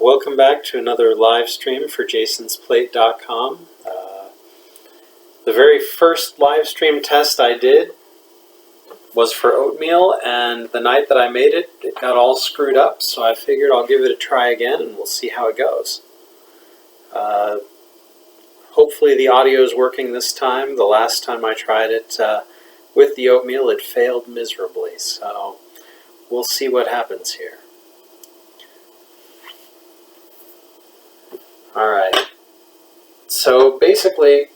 Welcome back to another live stream for jasonsplate.com. The very first live stream test I did was for oatmeal, and the night that I made it, it got all screwed up, so I figured I'll give it a try again and we'll see how it goes. Hopefully the audio is working this time. The last time I tried it with the oatmeal, it failed miserably, so we'll see what happens here. Alright, so basically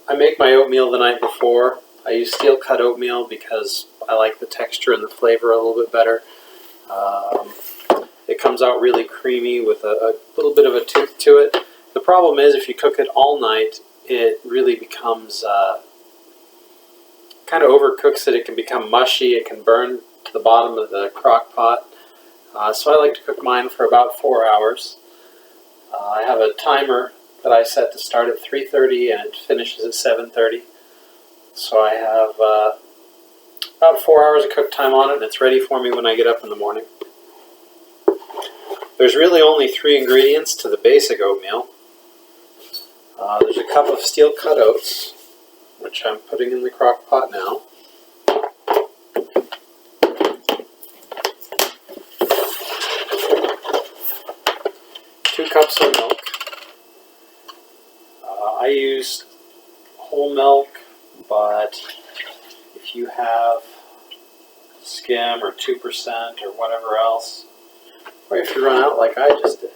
I make my oatmeal the night before. I use steel cut oatmeal because I like the texture and the flavor a little bit better. It comes out really creamy with a little bit of a tooth to it. The problem is if you cook it all night, it really becomes, kind of overcooks it. It can become mushy, it can burn to the bottom of the crock pot. So I like to cook mine for about 4 hours. I have a timer that I set to start at 3:30 and it finishes at 7:30. So I have about 4 hours of cook time on it, and it's ready for me when I get up in the morning. There's really only 3 ingredients to the basic oatmeal. There's a cup of steel cut oats, which I'm putting in the crock pot now. 2 cups of milk. I use whole milk, but if you have skim or 2% or whatever else, or if you run out like I just did.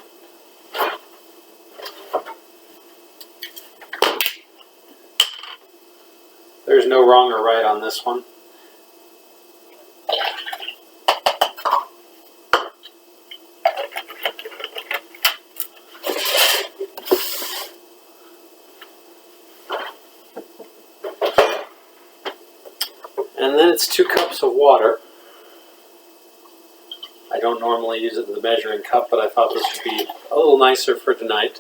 There's no wrong or right on this one. And then it's 2 cups of water. I don't normally use it in the measuring cup, but I thought this would be a little nicer for tonight.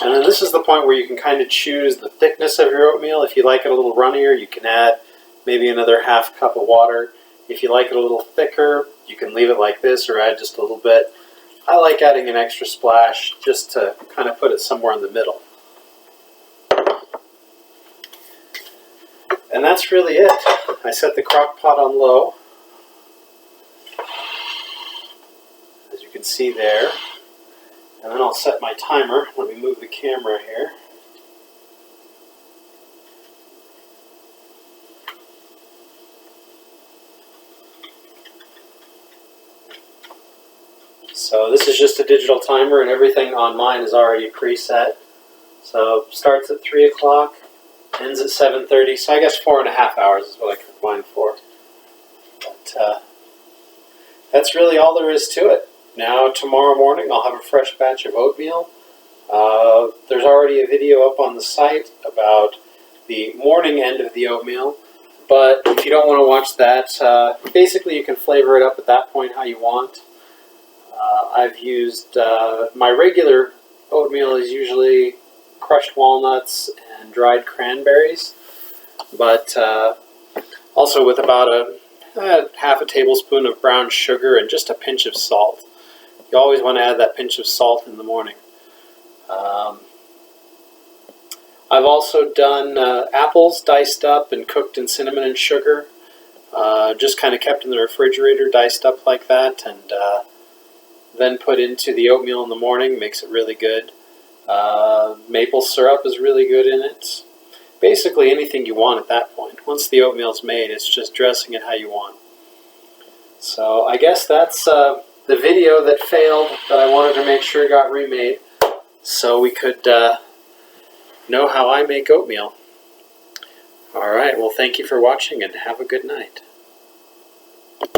And then this is the point where you can kind of choose the thickness of your oatmeal. If you like it a little runnier, you can add maybe another ½ cup of water. If you like it a little thicker, you can leave it like this or add just a little bit. I like adding an extra splash just to kind of put it somewhere in the middle. And that's really it. I set the crock pot on low, as you can see there. And then I'll set my timer. Let me move the camera here. So this is just a digital timer, and everything on mine is already preset. So starts at 3 o'clock. Ends at 7:30, so I guess 4.5 hours is what I cook mine for. But that's really all there is to it. Now tomorrow morning I'll have a fresh batch of oatmeal. There's already a video up on the site about the morning end of the oatmeal, but if you don't want to watch that, basically you can flavor it up at that point how you want. I've used, my regular oatmeal is usually crushed walnuts and dried cranberries, but also with about ½ a tablespoon of brown sugar and just a pinch of salt. You always want to add that pinch of salt in the morning. I've also done apples diced up and cooked in cinnamon and sugar, just kind of kept in the refrigerator diced up like that, and then put into the oatmeal in the morning. Makes it really good. Maple syrup is really good in it. Basically anything you want at that point. Once the oatmeal's made, it's just dressing it how you want. So I guess that's the video that failed, that I wanted to make sure got remade so we could know how I make oatmeal. Alright, well thank you for watching and have a good night.